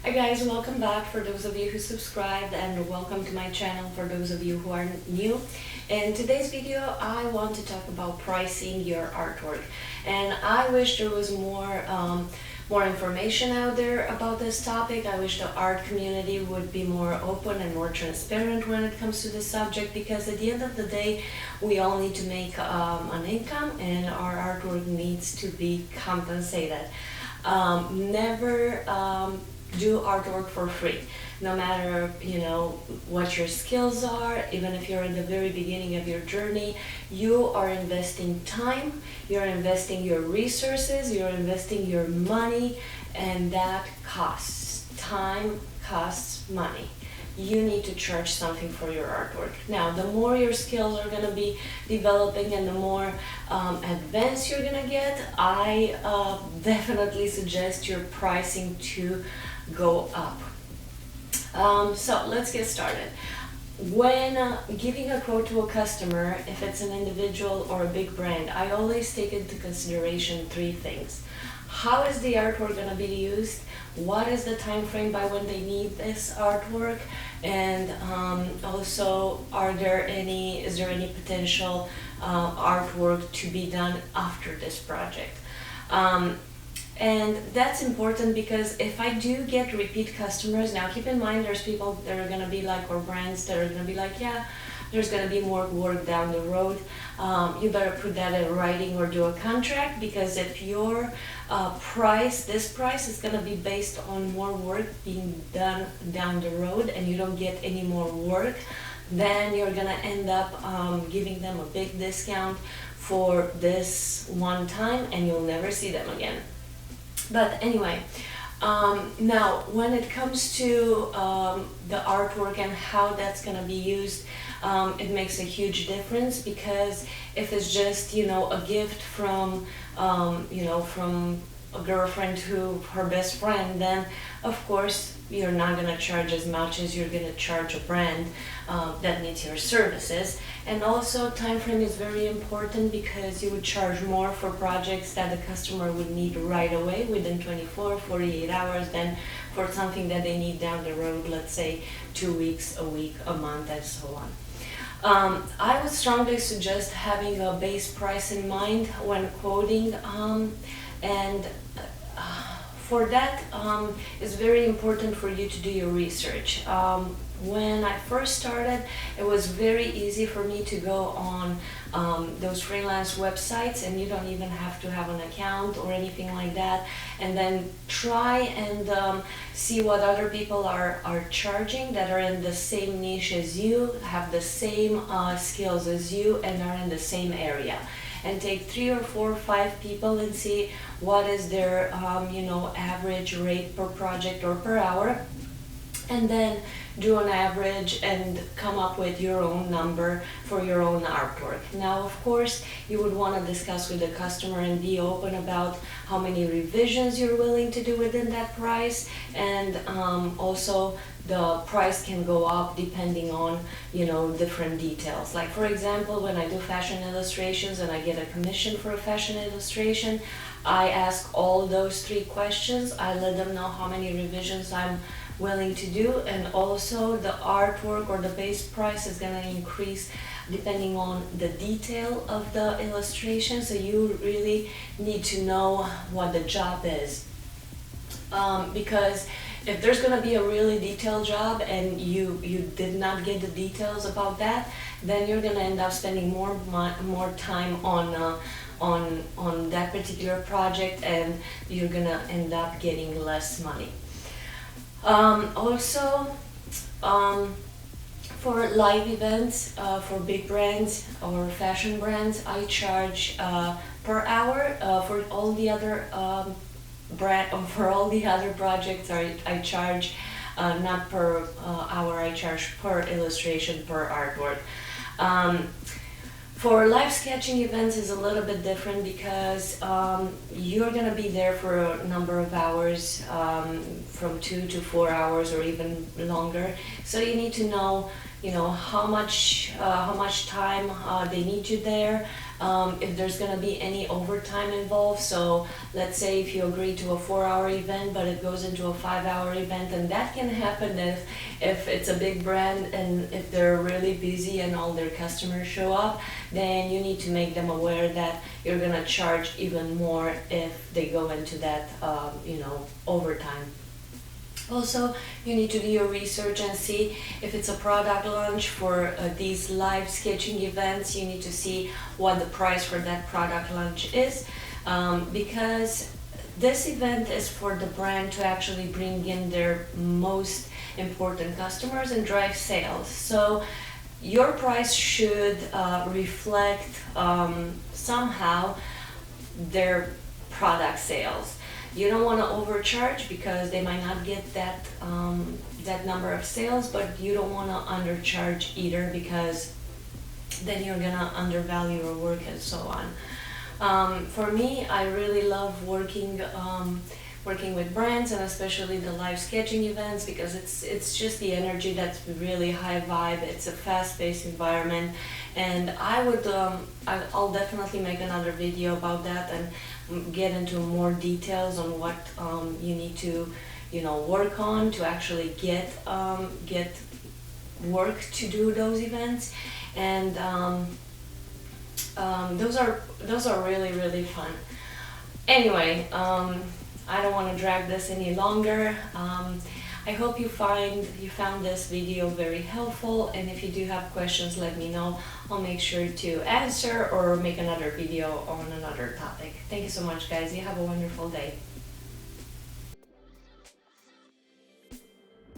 Hi guys, welcome back for those of you who subscribed, and welcome to my channel for those of you who are new. In today's video I want to talk about pricing your artwork, and I wish there was more information out there about this topic. I wish the art community would be more open and more transparent when it comes to this subject, because at the end of the day we all need to make an income and our artwork needs to be compensated. Never do artwork for free, no matter what your skills are. Even if you're in the very beginning of your journey, you are investing time, you're investing your resources, you're investing your money, and that costs time, costs money. You need to charge something for your artwork. Now, the more your skills are going to be developing and the more advanced you're going to get, I definitely suggest your pricing to go up. So let's get started. When giving a quote to a customer, if it's an individual or a big brand, I always take into consideration three things. How is the artwork going to be used? What is the time frame by when they need this artwork? And also, is there any potential artwork to be done after this project? And that's important, because if I do get repeat customers, now keep in mind there's people that are going to be like, or brands that are going to be like, yeah, there's going to be more work down the road. You better put that in writing or do a contract, because if your this price is going to be based on more work being done down the road and you don't get any more work, then you're going to end up giving them a big discount for this one time and you'll never see them again. But anyway, now when it comes to the artwork and how that's going to be used, it makes a huge difference, because if it's just a gift from from a girlfriend to her best friend, then of course you're not going to charge as much as you're going to charge a brand that needs your services. And also, time frame is very important, because you would charge more for projects that the customer would need right away, within 24, 48 hours, than for something that they need down the road, let's say 2 weeks, a week, a month, and so on. I would strongly suggest having a base price in mind when quoting, and for that, it's very important for you to do your research. When I first started, it was very easy for me to go on those freelance websites, and you don't even have to have an account or anything like that, and then try and see what other people are charging that are in the same niche as you, have the same skills as you, and are in the same area. And take 3 or 4 or 5 people and see what is their average rate per project or per hour, and then do an average and come up with your own number for your own artwork. Now, of course, you would want to discuss with the customer and be open about how many revisions you're willing to do within that price, and also the price can go up depending on different details. Like, for example, when I do fashion illustrations and I get a commission for a fashion illustration, I ask all those 3 questions. I let them know how many revisions I'm willing to do, and also the artwork or the base price is going to increase depending on the detail of the illustration. So you really need to know what the job is, because if there's going to be a really detailed job and you did not get the details about that, then you're going to end up spending more time on that particular project, and you're going to end up getting less money. Also, for live events, for big brands or fashion brands, I charge per hour. For all the other for all the other projects, I charge not per hour. I charge per illustration, per artwork. For live sketching events is a little bit different, because you're going to be there for a number of hours, from 2 to 4 hours or even longer. So you need to know how much time they need you there, if there's gonna be any overtime involved. So let's say if you agree to a 4-hour event, but it goes into a 5-hour event, and that can happen if it's a big brand and if they're really busy and all their customers show up, then you need to make them aware that you're gonna charge even more if they go into that, overtime. Also, you need to do your research and see if it's a product launch for these live sketching events. You need to see what the price for that product launch is, because this event is for the brand to actually bring in their most important customers and drive sales. So your price should reflect somehow their product sales. You don't want to overcharge because they might not get that number of sales, but you don't want to undercharge either because then you're gonna undervalue your work and so on. For me, I really love working with brands, and especially the live sketching events, because it's just the energy that's really high vibe. It's a fast-paced environment, and I'll definitely make another video about that and get into more details on what you need to work on to actually get work to do those events. And those are really fun. Anyway, I don't want to drag this any longer. I hope you found this video very helpful, and if you do have questions, let me know. I'll make sure to answer or make another video on another topic. Thank you so much, guys. You have a wonderful day.